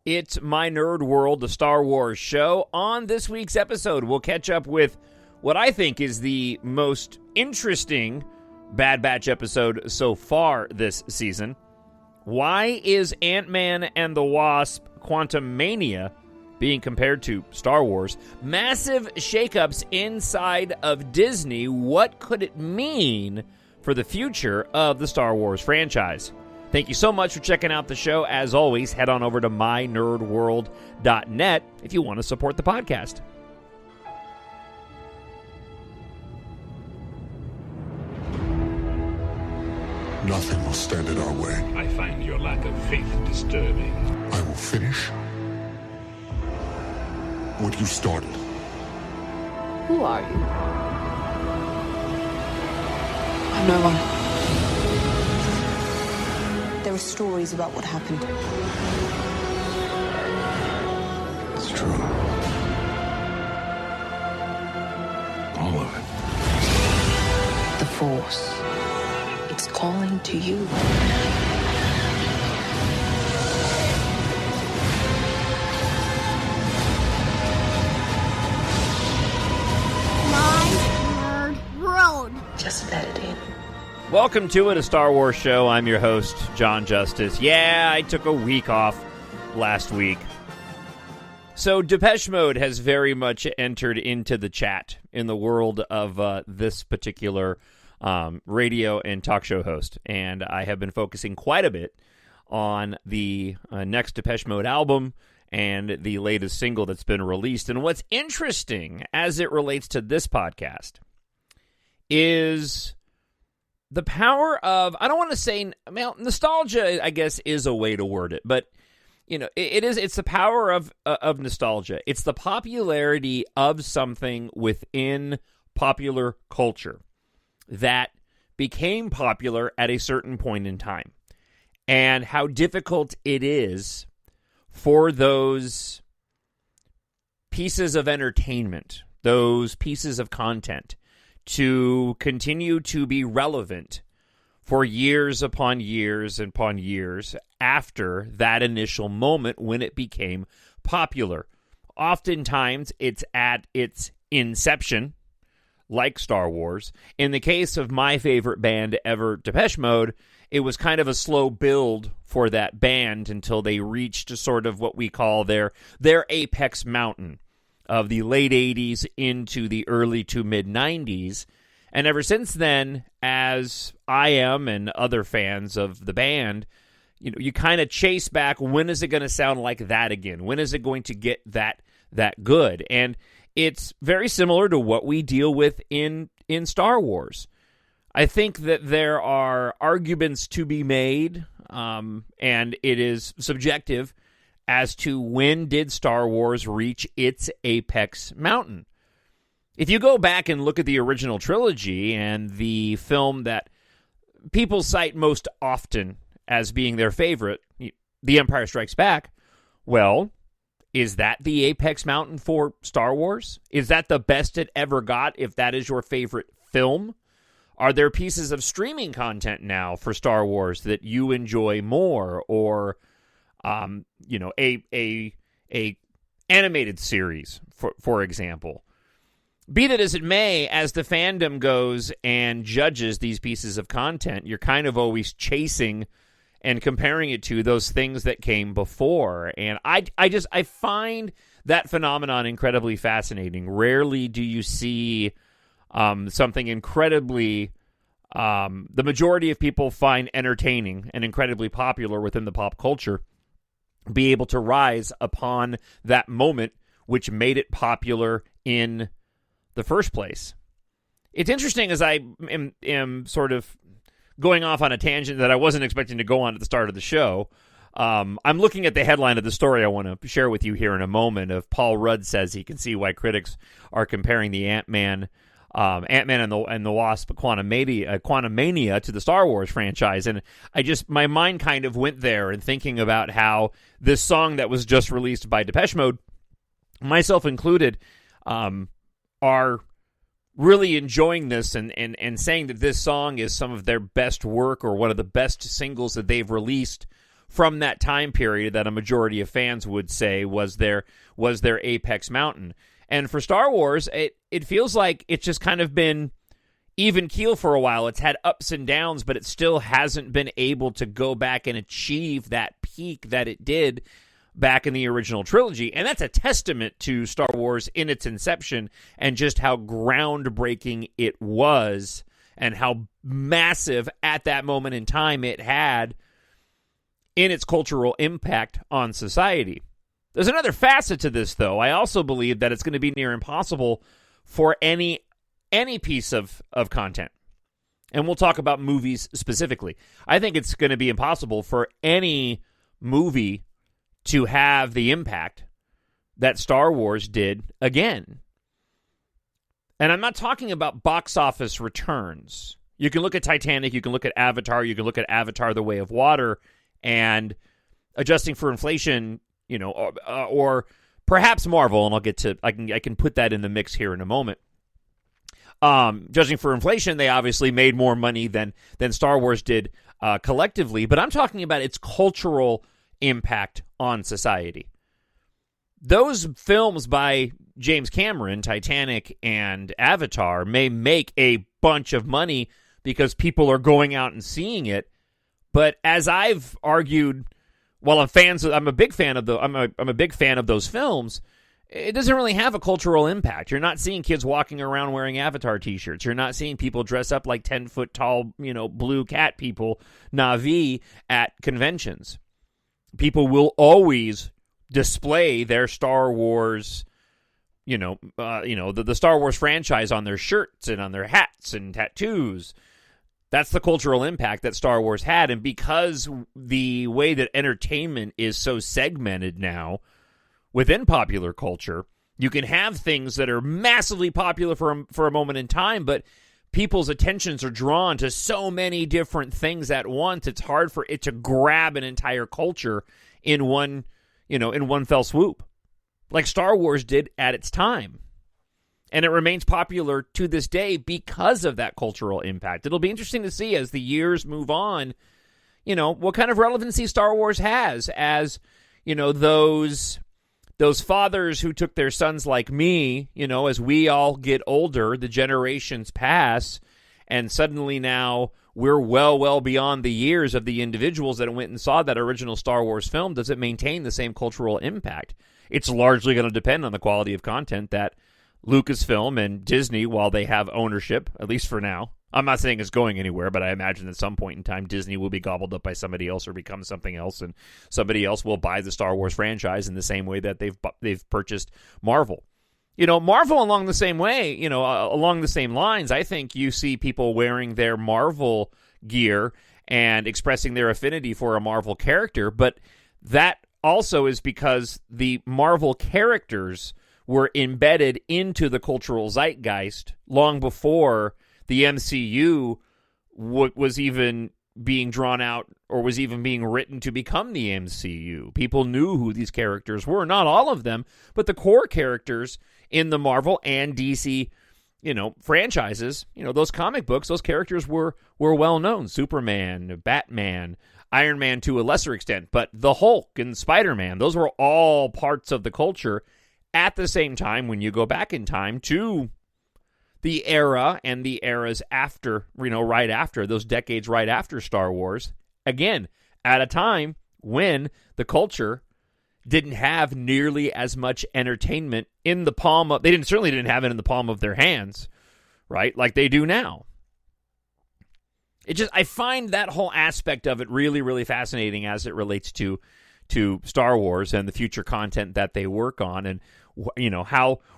It's My Nerd World, the Star Wars show. On this week's episode, we'll catch up with what I think is the most interesting Bad Batch episode so far this season. Why is Ant-Man and the Wasp Quantumania being compared to Star Wars? Massive shakeups inside of Disney. What could it mean for the future of the Star Wars franchise? Thank you so much for checking out the show. As always, head on over to mynerdworld.net if you want to support the podcast. Nothing will stand in our way. I find your lack of faith disturbing. I will finish what you started. Who are you? I'm no one. There are stories about what happened. It's true. All of it. The Force. It's calling to you. My Nerd World. Just let it in. Welcome to it, a Star Wars show. I'm your host, Jon Justice. Yeah, I took a week off last week. So Depeche Mode has very much entered into the chat in the world of this particular radio and talk show host. And I have been focusing quite a bit on the next Depeche Mode album and the latest single that's been released. And what's interesting as it relates to this podcast is the power of, I don't want to say, well, nostalgia, I guess, is a way to word it, but you know, it's the power of nostalgia. It's the popularity of something within popular culture that became popular at a certain point in time, and how difficult it is for those pieces of entertainment, those pieces of content, to continue to be relevant for years upon years upon years after that initial moment when it became popular. Oftentimes, it's at its inception, like Star Wars. In the case of my favorite band ever, Depeche Mode, it was kind of a slow build for that band until they reached sort of what we call their apex mountain of the late 80s into the early to mid 90s. And ever since then, as I am and other fans of the band, you know, you kind of chase back, when is it going to sound like that again? When is it going to get that good? And it's very similar to what we deal with in Star Wars. I think that there are arguments to be made, and it is subjective, as to when did Star Wars reach its apex mountain. If you go back and look at the original trilogy and the film that people cite most often as being their favorite, The Empire Strikes Back, well, is that the apex mountain for Star Wars? Is that the best it ever got if that is your favorite film? Are there pieces of streaming content now for Star Wars that you enjoy more, or a animated series, for example? Be that as it may, as the fandom goes and judges these pieces of content, you're kind of always chasing and comparing it to those things that came before. And I find that phenomenon incredibly fascinating. Rarely do you see something incredibly, the majority of people find entertaining and incredibly popular within the pop culture, be able to rise upon that moment which made it popular in the first place. It's interesting, as I am sort of going off on a tangent that I wasn't expecting to go on at the start of the show. I'm looking at the headline of the story I want to share with you here in a moment, of Paul Rudd says he can see why critics are comparing the Ant-Man and the Wasp Quantumania to the Star Wars franchise. And my mind kind of went there, and thinking about how this song that was just released by Depeche Mode, myself included, are really enjoying this and saying that this song is some of their best work, or one of the best singles that they've released from that time period that a majority of fans would say was their apex mountain. And for Star Wars, it feels like it's just kind of been even keel for a while. It's had ups and downs, but it still hasn't been able to go back and achieve that peak that it did back in the original trilogy. And that's a testament to Star Wars in its inception and just how groundbreaking it was and how massive at that moment in time it had in its cultural impact on society. There's another facet to this, though. I also believe that it's going to be near impossible for any piece of content. And we'll talk about movies specifically. I think it's going to be impossible for any movie to have the impact that Star Wars did again. And I'm not talking about box office returns. You can look at Titanic, you can look at Avatar, you can look at Avatar: The Way of Water, and adjusting for inflation, or perhaps Marvel, and I'll get to I can put that in the mix here in a moment. Judging for inflation, they obviously made more money than Star Wars did collectively, but I'm talking about its cultural impact on society. Those films by James Cameron, Titanic and Avatar, may make a bunch of money because people are going out and seeing it. But as I've argued, while I'm a big fan of those films, it doesn't really have a cultural impact. You're not seeing kids walking around wearing Avatar t-shirts. You're not seeing people dress up like 10-foot tall, blue cat people, Na'vi, at conventions. People will always display their Star Wars, the Star Wars franchise on their shirts and on their hats and tattoos. That's the cultural impact that Star Wars had. And because the way that entertainment is so segmented now within popular culture, you can have things that are massively popular for a moment in time, but people's attentions are drawn to so many different things at once. It's hard for it to grab an entire culture in one fell swoop, like Star Wars did at its time. And it remains popular to this day because of that cultural impact. It'll be interesting to see as the years move on, what kind of relevancy Star Wars has as, those fathers who took their sons like me, as we all get older, the generations pass, and suddenly now we're well beyond the years of the individuals that went and saw that original Star Wars film. Does it maintain the same cultural impact? It's largely going to depend on the quality of content that Lucasfilm and Disney, while they have ownership, at least for now. I'm not saying it's going anywhere, but I imagine at some point in time Disney will be gobbled up by somebody else or become something else, and somebody else will buy the Star Wars franchise in the same way that they've purchased Marvel. Marvel along the same way, along the same lines. I think you see people wearing their Marvel gear and expressing their affinity for a Marvel character, but that also is because the Marvel characters were embedded into the cultural zeitgeist long before the MCU was even being drawn out or was even being written to become the MCU. People knew who these characters were. Not all of them, but the core characters in the Marvel and DC, franchises, those comic books, those characters were well known. Superman, Batman, Iron Man to a lesser extent, but the Hulk and Spider-Man, those were all parts of the culture. At the same time, when you go back in time to the era and the eras after, right after, those decades right after Star Wars, again, at a time when the culture didn't have nearly as much entertainment in the palm of, certainly didn't have it in the palm of their hands, right, like they do now. I find that whole aspect of it really, really fascinating as it relates to Star Wars and the future content that they work on, and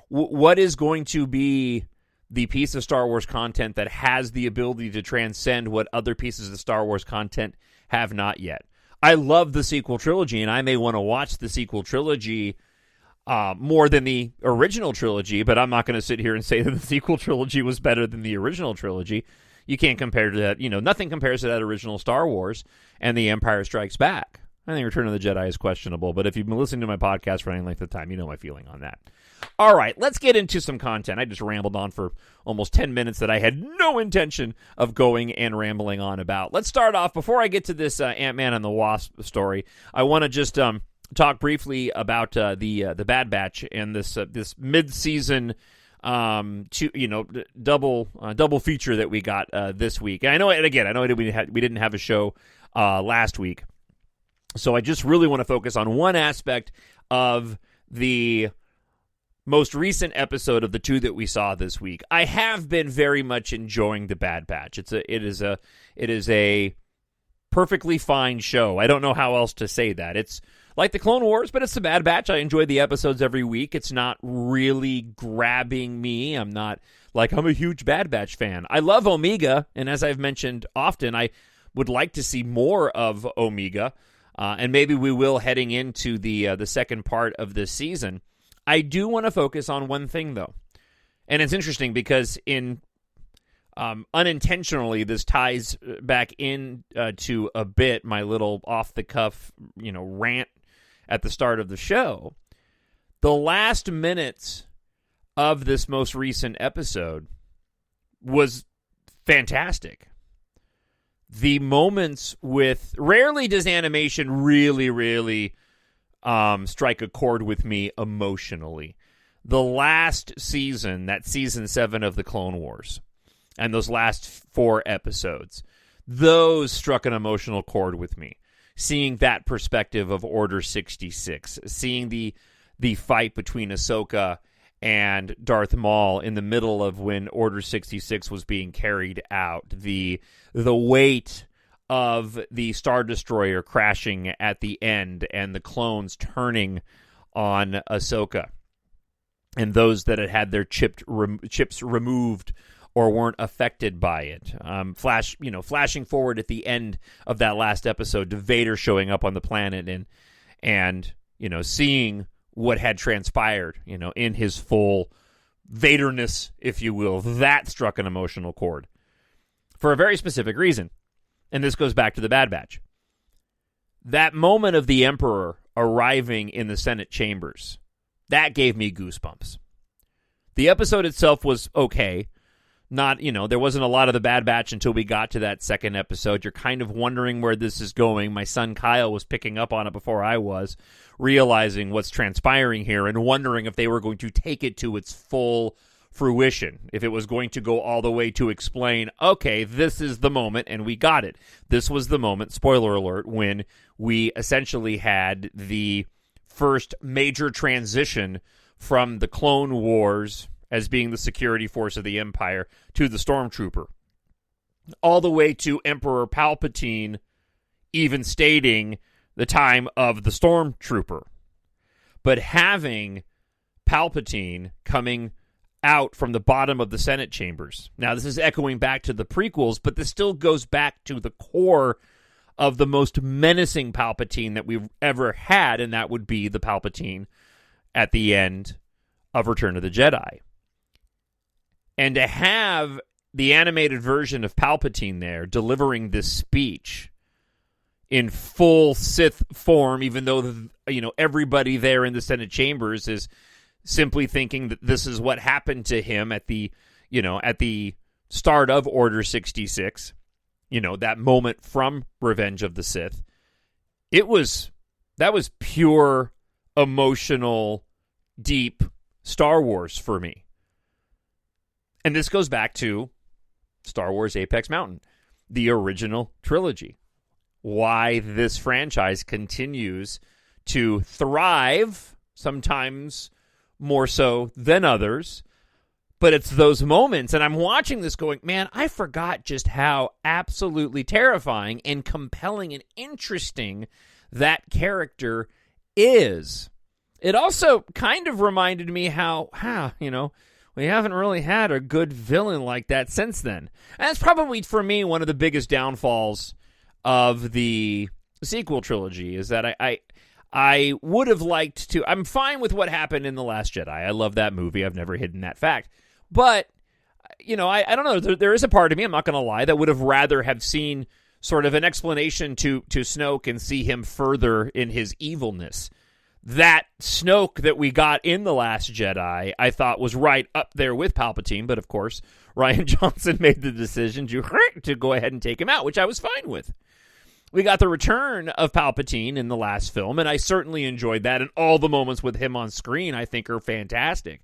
what is going to be the piece of Star Wars content that has the ability to transcend what other pieces of Star Wars content have not yet. I love the sequel trilogy, and I may want to watch the sequel trilogy more than the original trilogy, but I'm not going to sit here and say that the sequel trilogy was better than the original trilogy. You can't compare to that. Nothing compares to that original Star Wars and The Empire Strikes Back. I think Return of the Jedi is questionable, but if you've been listening to my podcast for any length of time, you know my feeling on that. All right, let's get into some content. I just rambled on for almost 10 minutes that I had no intention of going and rambling on about. Let's start off, before I get to this Ant-Man and the Wasp story, I want to just talk briefly about the Bad Batch and this mid-season double feature that we got this week. And I know we didn't have a show last week, so I just really want to focus on one aspect of the most recent episode of the two that we saw this week. I have been very much enjoying the Bad Batch. It is a perfectly fine show. I don't know how else to say that. It's like the Clone Wars, but it's the Bad Batch. I enjoy the episodes every week. It's not really grabbing me. I'm a huge Bad Batch fan. I love Omega, and as I've mentioned often, I would like to see more of Omega, and maybe we will heading into the second part of this season. I do want to focus on one thing, though, and it's interesting because unintentionally, this ties back in to a bit my little off-the-cuff, rant at the start of the show. The last minutes of this most recent episode was fantastic. The moments with... Rarely does animation really strike a chord with me emotionally. The last season, that season 7 of the Clone Wars, and those last 4 episodes, those struck an emotional chord with me. Seeing that perspective of Order 66, seeing the fight between Ahsoka and Darth Maul in the middle of when Order 66 was being carried out, the weight of the Star Destroyer crashing at the end and the clones turning on Ahsoka, and those that had their chips removed or weren't affected by it. Flashing forward at the end of that last episode to Vader showing up on the planet and seeing what had transpired, in his full Vaderness, if you will. That struck an emotional chord for a very specific reason. And this goes back to the Bad Batch. That moment of the Emperor arriving in the Senate chambers, that gave me goosebumps. The episode itself was okay. There wasn't a lot of the Bad Batch until we got to that second episode. You're kind of wondering where this is going. My son Kyle was picking up on it before I was, realizing what's transpiring here and wondering if they were going to take it to its full fruition, if it was going to go all the way to explain, okay, this is the moment, and we got it. This was the moment, spoiler alert, when we essentially had the first major transition from the Clone Wars as being the security force of the Empire to the Stormtrooper, all the way to Emperor Palpatine even stating the time of the Stormtrooper. But having Palpatine coming out from the bottom of the Senate chambers. Now, this is echoing back to the prequels, but this still goes back to the core of the most menacing Palpatine that we've ever had, and that would be the Palpatine at the end of Return of the Jedi. And to have the animated version of Palpatine there delivering this speech in full Sith form, even though everybody there in the Senate chambers is simply thinking that this is what happened to him at the start of Order 66, that moment from Revenge of the Sith. That was pure emotional, deep Star Wars for me. And this goes back to Star Wars Apex Mountain, the original trilogy. Why this franchise continues to thrive, sometimes more so than others, but it's those moments, and I'm watching this going, man, I forgot just how absolutely terrifying and compelling and interesting that character is. It also kind of reminded me how we haven't really had a good villain like that since then. And that's probably, for me, one of the biggest downfalls of the sequel trilogy, is that I would have liked to... I'm fine with what happened in The Last Jedi. I love that movie. I've never hidden that fact. But, I don't know. There is a part of me, I'm not going to lie, that would have rather have seen sort of an explanation to Snoke and see him further in his evilness. That Snoke that we got in The Last Jedi, I thought was right up there with Palpatine, but of course, Rian Johnson made the decision to go ahead and take him out, which I was fine with. We got the return of Palpatine in the last film, and I certainly enjoyed that, and all the moments with him on screen I think are fantastic.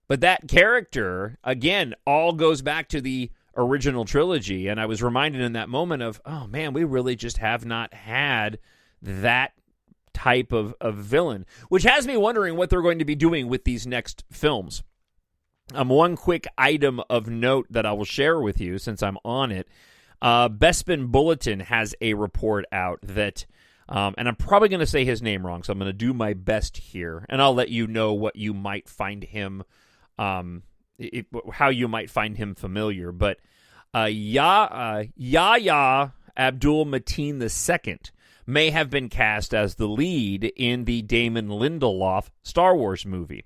But that character, again, all goes back to the original trilogy, and I was reminded in that moment of, oh man, we really just have not had that type of villain, which has me wondering what they're going to be doing with these next films. One quick item of note that I will share with you since I'm on it. Bespin Bulletin has a report out that, and I'm probably going to say his name wrong, so I'm going to do my best here, and I'll let you know what you might find him, how you might find him familiar. But Yahya Abdul Mateen II may have been cast as the lead in the Damon Lindelof Star Wars movie.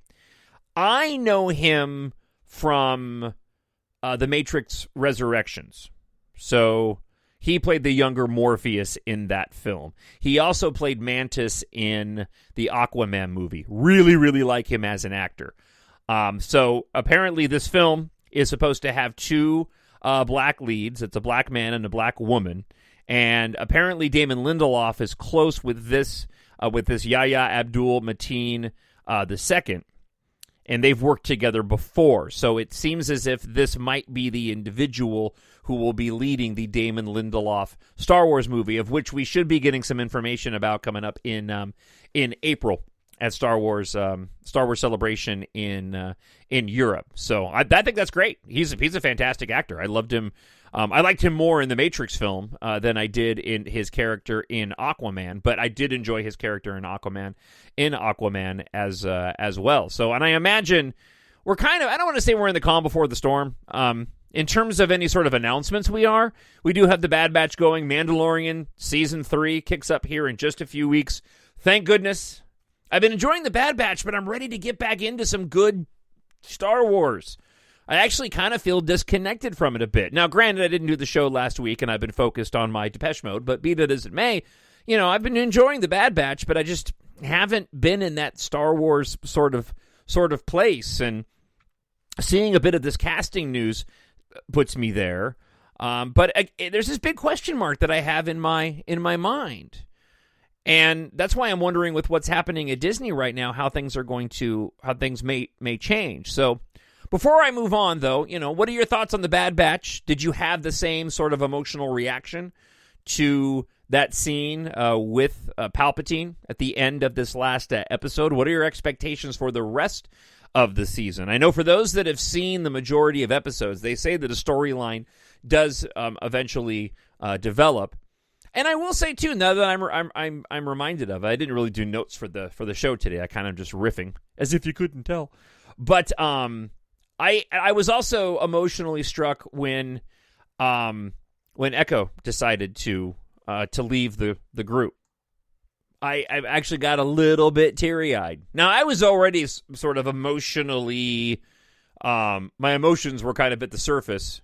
I know him from The Matrix Resurrections. So he played the younger Morpheus in that film. He also played Mantis in the Aquaman movie. Really, really like him as an actor. So apparently this film is supposed to have two black leads. It's a black man and a black woman. And apparently Damon Lindelof is close with this Yahya Abdul Mateen II. And they've worked together before. So it seems as if this might be the individual who will be leading the Damon Lindelof Star Wars movie, of which we should be getting some information about coming up in April at Star Wars Celebration in Europe. So I think that's great. He's a fantastic actor. I loved him. I liked him more in the Matrix film than I did in his character in Aquaman, but I did enjoy his character in Aquaman as well. So, and I imagine we're kind of, I don't want to say we're in the calm before the storm. In terms of any sort of announcements we do have the Bad Batch going. Mandalorian Season 3 kicks up here in just a few weeks. Thank goodness. I've been enjoying the Bad Batch, but I'm ready to get back into some good Star Wars. I actually kind of feel disconnected from it a bit. Now, granted, I didn't do the show last week, and I've been focused on my Depeche Mode, but be that as it may, I've been enjoying the Bad Batch, but I just haven't been in that Star Wars sort of place, and seeing a bit of this casting news puts me there. But there's this big question mark that I have in my mind. And that's why I'm wondering with what's happening at Disney right now, how things may change. So before I move on, though, what are your thoughts on the Bad Batch? Did you have the same sort of emotional reaction to that scene with Palpatine at the end of this last episode? What are your expectations for the rest of the season? I know for those that have seen the majority of episodes, they say that a storyline does eventually develop. And I will say too, now that I'm reminded of it, I didn't really do notes for the show today. I kind of just riffing, as if you couldn't tell. But I was also emotionally struck when Echo decided to leave the group. I actually got a little bit teary-eyed. Now, I was already sort of emotionally, my emotions were kind of at the surface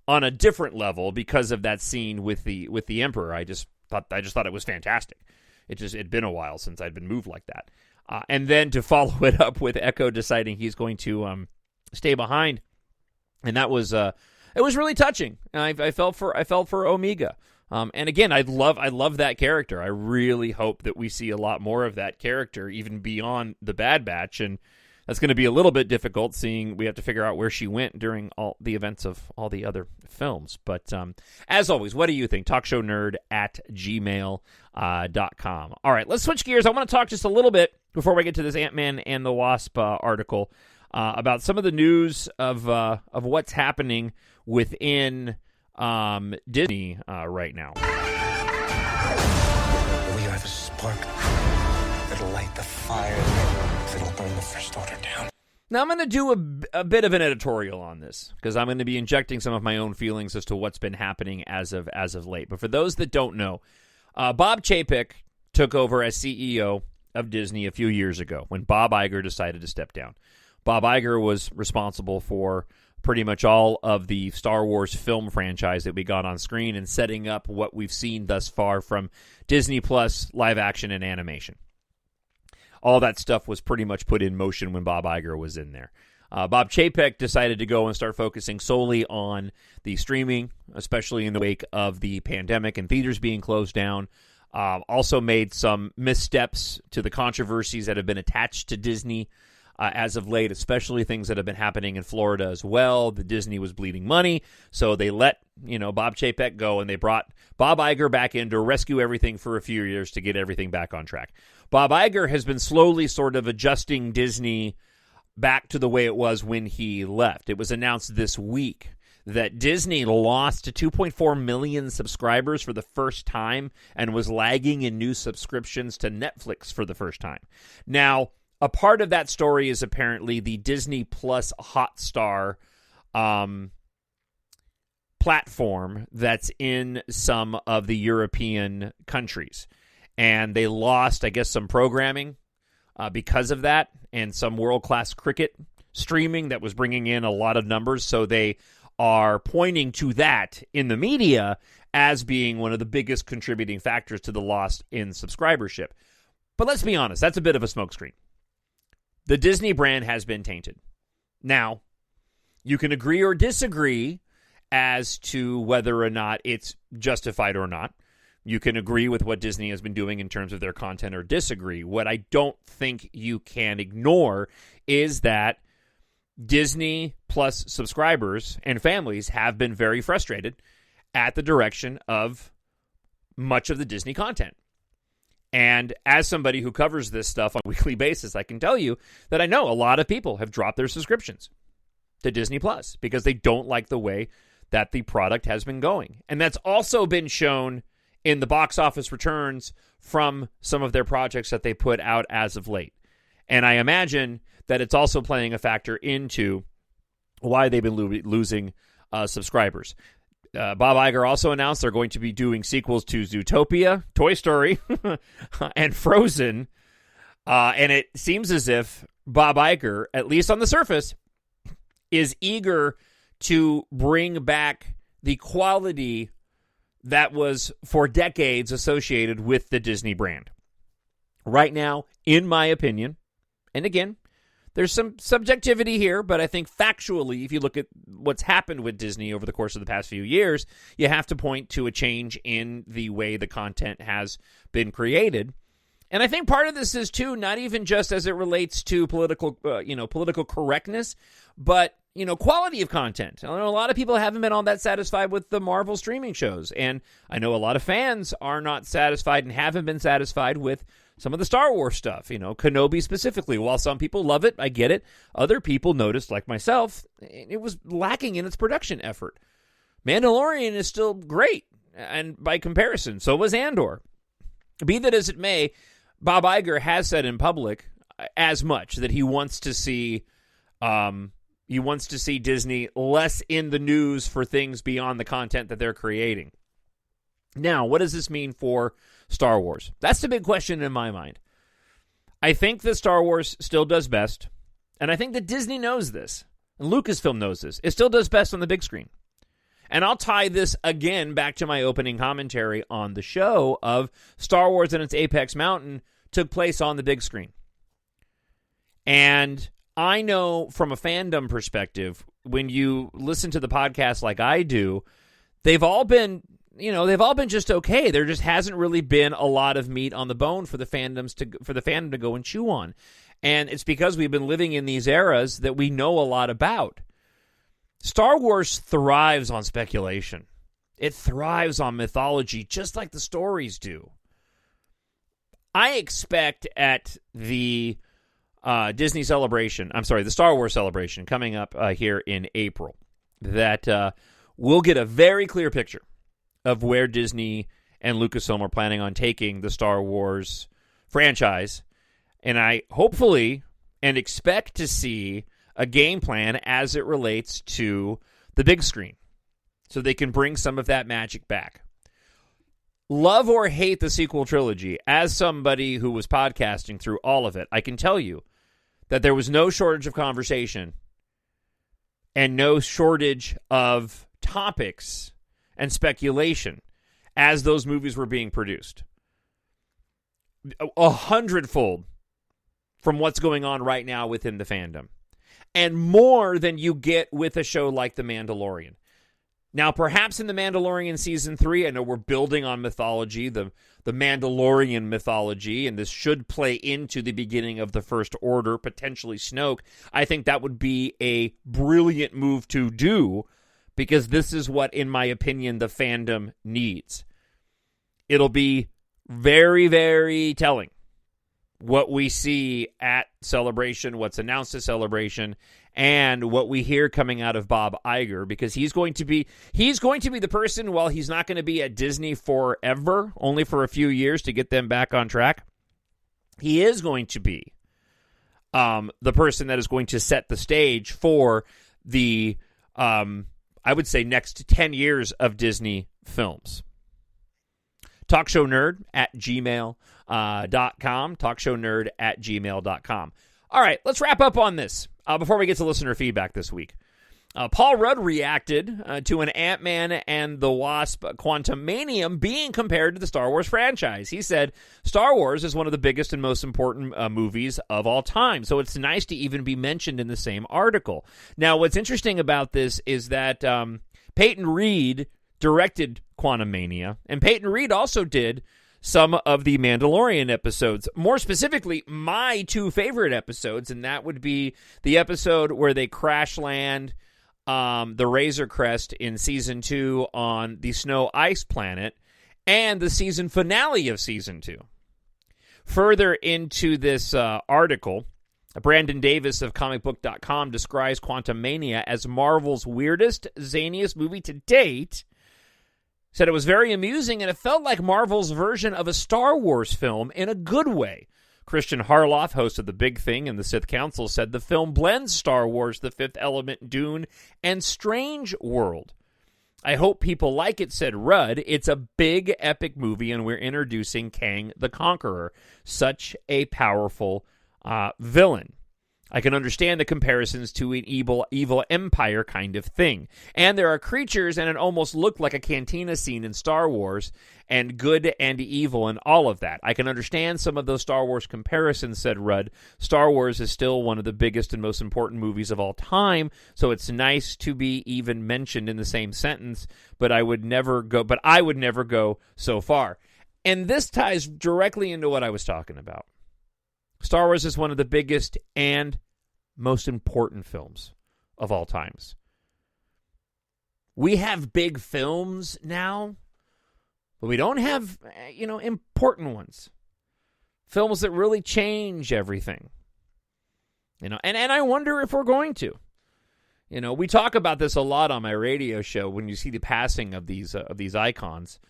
on a different level because of that scene with the Emperor. I just thought it was fantastic. It'd been a while since I'd been moved like that. And then to follow it up with Echo deciding he's going to stay behind, and that was it was really touching. I felt for Omega. And again, I love that character. I really hope that we see a lot more of that character, even beyond the Bad Batch. And that's going to be a little bit difficult, seeing we have to figure out where she went during all the events of all the other films. But as always, what do you think? TalkShowNerd@gmail.com. All right, let's switch gears. I want to talk just a little bit before we get to this Ant-Man and the Wasp article about some of the news of what's happening within Disney right now. We are the spark that'll light the fire that'll burn the First Order down. Now, I'm going to do a bit of an editorial on this, because I'm going to be injecting some of my own feelings as to what's been happening as of late. But for those that don't know, Bob Chapek took over as CEO of Disney a few years ago when Bob Iger decided to step down. Bob Iger was responsible for pretty much all of the Star Wars film franchise that we got on screen and setting up what we've seen thus far from Disney Plus live action and animation. All that stuff was pretty much put in motion when Bob Iger was in there. Bob Chapek decided to go and start focusing solely on the streaming, especially in the wake of the pandemic and theaters being closed down. Also made some missteps to the controversies that have been attached to Disney as of late, especially things that have been happening in Florida as well. The Disney was bleeding money, so they let Bob Chapek go, and they brought Bob Iger back in to rescue everything for a few years to get everything back on track. Bob Iger has been slowly sort of adjusting Disney back to the way it was when he left. It was announced this week that Disney lost 2.4 million subscribers for the first time and was lagging in new subscriptions to Netflix for the first time. Now, a part of that story is apparently the Disney Plus Hotstar platform that's in some of the European countries. And they lost, I guess, some programming because of that, and some world-class cricket streaming that was bringing in a lot of numbers. So they are pointing to that in the media as being one of the biggest contributing factors to the loss in subscribership. But let's be honest, that's a bit of a smokescreen. The Disney brand has been tainted. Now, you can agree or disagree as to whether or not it's justified or not. You can agree with what Disney has been doing in terms of their content or disagree. What I don't think you can ignore is that Disney Plus subscribers and families have been very frustrated at the direction of much of the Disney content. And as somebody who covers this stuff on a weekly basis, I can tell you that I know a lot of people have dropped their subscriptions to Disney Plus because they don't like the way that the product has been going. And that's also been shown in the box office returns from some of their projects that they put out as of late. And I imagine that it's also playing a factor into why they've been losing subscribers. Bob Iger also announced they're going to be doing sequels to Zootopia, Toy Story, and Frozen. And it seems as if Bob Iger, at least on the surface, is eager to bring back the quality that was for decades associated with the Disney brand. Right now, in my opinion, and again, there's some subjectivity here, but I think factually, if you look at what's happened with Disney over the course of the past few years, you have to point to a change in the way the content has been created. And I think part of this is, too, not even just as it relates to political correctness, but quality of content. I know a lot of people haven't been all that satisfied with the Marvel streaming shows, and I know a lot of fans are not satisfied and haven't been satisfied with some of the Star Wars stuff, Kenobi specifically. While some people love it, I get it, other people noticed, like myself, it was lacking in its production effort. Mandalorian is still great, and by comparison, so was Andor. Be that as it may, Bob Iger has said in public as much that he wants to see Disney less in the news for things beyond the content that they're creating. Now, what does this mean for Star Wars? That's the big question in my mind. I think that Star Wars still does best, and I think that Disney knows this, and Lucasfilm knows this. It still does best on the big screen. And I'll tie this again back to my opening commentary on the show of Star Wars and its Apex Mountain took place on the big screen. And I know from a fandom perspective, when you listen to the podcast like I do, they've all been just okay. There just hasn't really been a lot of meat on the bone for the fandom to go and chew on. And it's because we've been living in these eras that we know a lot about. Star Wars thrives on speculation. It thrives on mythology, just like the stories do. I expect at the the Star Wars celebration coming up here in April, that we'll get a very clear picture of where Disney and Lucasfilm are planning on taking the Star Wars franchise. And I hopefully and expect to see a game plan as it relates to the big screen, so they can bring some of that magic back. Love or hate the sequel trilogy, as somebody who was podcasting through all of it, I can tell you that there was no shortage of conversation and no shortage of topics and speculation as those movies were being produced. 100-fold from what's going on right now within the fandom. And more than you get with a show like The Mandalorian. Now, perhaps in The Mandalorian Season 3, I know we're building on mythology, the Mandalorian mythology, and this should play into the beginning of the First Order, potentially Snoke. I think that would be a brilliant move to do, because this is what, in my opinion, the fandom needs. It'll be very, very telling what we see at Celebration, what's announced at Celebration, and what we hear coming out of Bob Iger, because he's going to be the person, while he's not going to be at Disney forever, only for a few years to get them back on track, he is going to be the person that is going to set the stage for the, I would say, next 10 years of Disney films. TalkShowNerd at gmail.com. TalkShowNerd at gmail.com. All right, let's wrap up on this before we get to listener feedback this week. Paul Rudd reacted to an Ant-Man and the Wasp Quantumania being compared to the Star Wars franchise. He said, Star Wars is one of the biggest and most important movies of all time, so it's nice to even be mentioned in the same article. Now, what's interesting about this is that Peyton Reed directed Quantumania, and Peyton Reed also did some of the Mandalorian episodes. More specifically, my two favorite episodes, and that would be the episode where they crash land the Razor Crest in Season 2 on the Snow Ice Planet, and the season finale of Season 2. Further into this article, Brandon Davis of comicbook.com describes Quantumania as Marvel's weirdest, zaniest movie to date. Said it was very amusing, and it felt like Marvel's version of a Star Wars film in a good way. Christian Harloff, host of The Big Thing and the Sith Council, said the film blends Star Wars, The Fifth Element, Dune, and Strange World. I hope people like it, said Rudd. It's a big, epic movie, and we're introducing Kang the Conqueror. Such a powerful villain. I can understand the comparisons to an evil empire kind of thing. And there are creatures, and it almost looked like a cantina scene in Star Wars, and good and evil and all of that. I can understand some of those Star Wars comparisons, said Rudd. Star Wars is still one of the biggest and most important movies of all time, so it's nice to be even mentioned in the same sentence, but I would never go so far. And this ties directly into what I was talking about. Star Wars is one of the biggest and most important films of all times. We have big films now, but we don't have, important ones. Films that really change everything. And I wonder if we're going to. We talk about this a lot on my radio show when you see the passing of these icons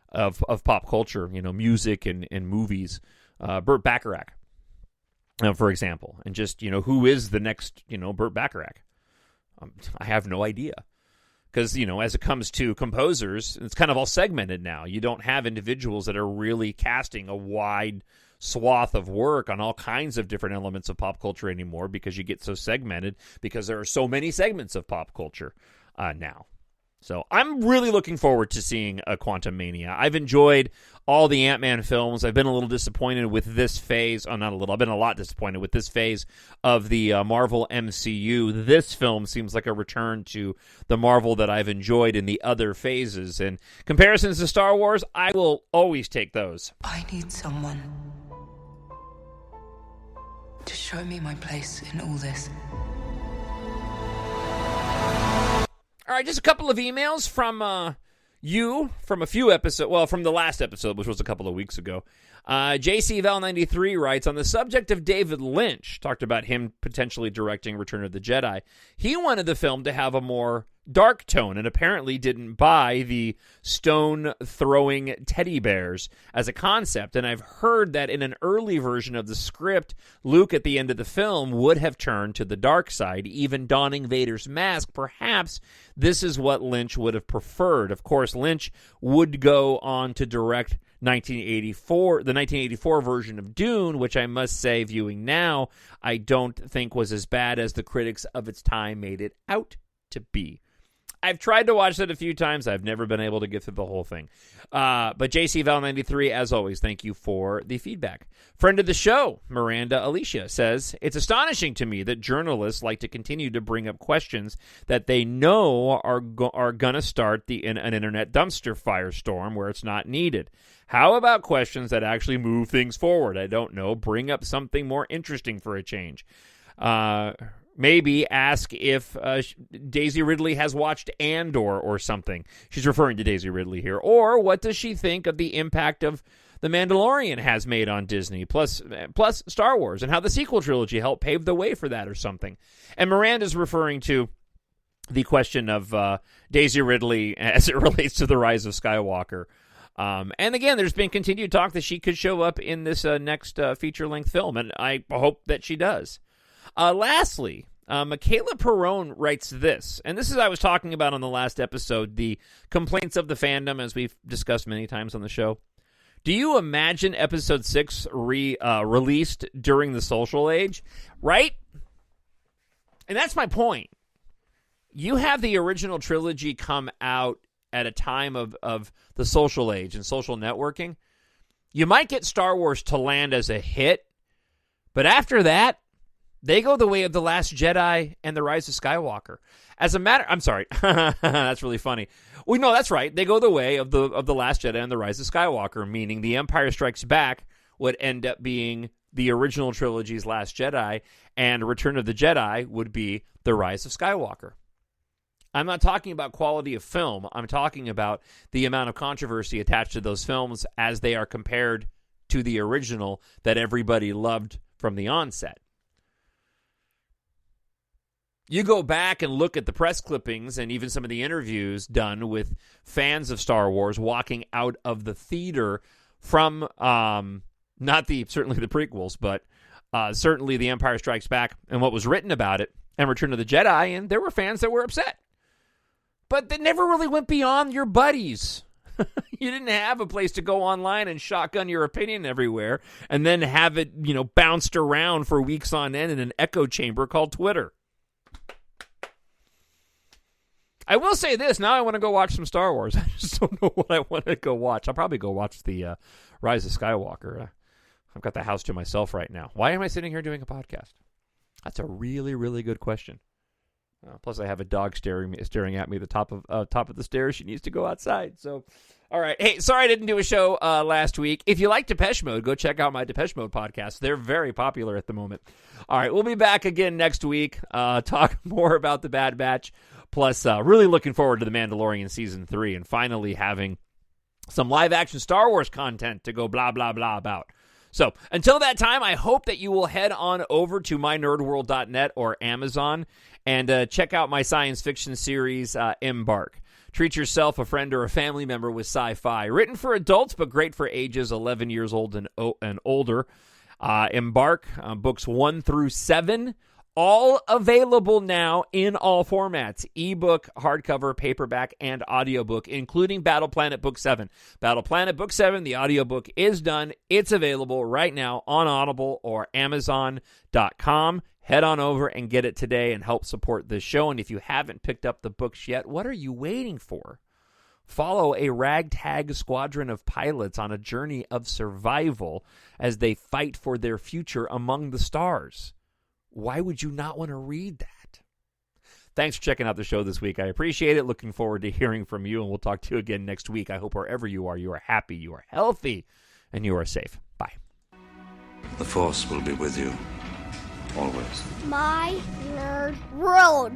of pop culture, music and movies. Burt Bacharach, for example, and just, who is the next, Burt Bacharach? I have no idea. Because, as it comes to composers, it's kind of all segmented now. You don't have individuals that are really casting a wide swath of work on all kinds of different elements of pop culture anymore, because you get so segmented, because there are so many segments of pop culture now. So I'm really looking forward to seeing a Quantumania. I've enjoyed all the Ant-Man films. I've been a little disappointed with this phase. Oh, not a little. I've been a lot disappointed with this phase of the Marvel MCU. This film seems like a return to the Marvel that I've enjoyed in the other phases. And comparisons to Star Wars, I will always take those. I need someone to show me my place in all this. All right, just a couple of emails from from a few episodes. Well, from the last episode, which was a couple of weeks ago. JCVal93 writes, on the subject of David Lynch, talked about him potentially directing Return of the Jedi. He wanted the film to have a more dark tone and apparently didn't buy the stone-throwing teddy bears as a concept. And I've heard that in an early version of the script, Luke at the end of the film would have turned to the dark side, even donning Vader's mask. Perhaps this is what Lynch would have preferred. Of course, Lynch would go on to direct the 1984 version of Dune, which I must say, viewing now, I don't think was as bad as the critics of its time made it out to be. I've tried to watch that a few times. I've never been able to get through the whole thing. But JCVal93, as always, thank you for the feedback. Friend of the show, Miranda Alicia, says, it's astonishing to me that journalists like to continue to bring up questions that they know are going to start an internet dumpster firestorm where it's not needed. How about questions that actually move things forward? I don't know. Bring up something more interesting for a change. Maybe ask if Daisy Ridley has watched Andor or something. She's referring to Daisy Ridley here. Or what does she think of the impact of The Mandalorian has made on Disney, plus Star Wars, and how the sequel trilogy helped pave the way for that or something. And Miranda's referring to the question of Daisy Ridley as it relates to the Rise of Skywalker. And again, there's been continued talk that she could show up in this next feature-length film, and I hope that she does. Lastly, Michaela Perrone writes this, and this is I was talking about on the last episode, the complaints of the fandom, as we've discussed many times on the show. Do you imagine Episode 6 released during the social age? Right? And that's my point. You have the original trilogy come out at a time of the social age and social networking. You might get Star Wars to land as a hit, but after that, they go the way of The Last Jedi and The Rise of Skywalker. I'm sorry. That's really funny. Well, no, that's right. They go the way of the Last Jedi and The Rise of Skywalker, meaning The Empire Strikes Back would end up being the original trilogy's Last Jedi, and Return of the Jedi would be The Rise of Skywalker. I'm not talking about quality of film. I'm talking about the amount of controversy attached to those films as they are compared to the original that everybody loved from the onset. You go back and look at the press clippings and even some of the interviews done with fans of Star Wars walking out of the theater from certainly the prequels, but certainly The Empire Strikes Back and what was written about it and Return of the Jedi, and there were fans that were upset. But they never really went beyond your buddies. You didn't have a place to go online and shotgun your opinion everywhere and then have it, bounced around for weeks on end in an echo chamber called Twitter. I will say this. Now I want to go watch some Star Wars. I just don't know what I want to go watch. I'll probably go watch the Rise of Skywalker. I've got the house to myself right now. Why am I sitting here doing a podcast? That's a really, really good question. Plus, I have a dog staring at me at the top of the stairs. She needs to go outside. So, all right. Hey, sorry I didn't do a show last week. If you like Depeche Mode, go check out my Depeche Mode podcast. They're very popular at the moment. All right, we'll be back again next week. Talk more about the Bad Batch. Plus, really looking forward to The Mandalorian Season 3 and finally having some live-action Star Wars content to go blah, blah, blah about. So, until that time, I hope that you will head on over to mynerdworld.net or Amazon and check out my science fiction series, EMBARK. Treat yourself, a friend, or a family member with sci-fi. Written for adults, but great for ages 11 years old and older. EMBARK, books 1 through 7. All available now in all formats, ebook, hardcover, paperback, and audiobook, including Battle Planet Book 7. Battle Planet Book 7, the audiobook is done. It's available right now on Audible or Amazon.com. Head on over and get it today and help support this show. And if you haven't picked up the books yet, what are you waiting for? Follow a ragtag squadron of pilots on a journey of survival as they fight for their future among the stars. Why would you not want to read that? Thanks for checking out the show this week. I appreciate it. Looking forward to hearing from you, and we'll talk to you again next week. I hope wherever you are happy, you are healthy, and you are safe. Bye. The Force will be with you, always. My Nerd World.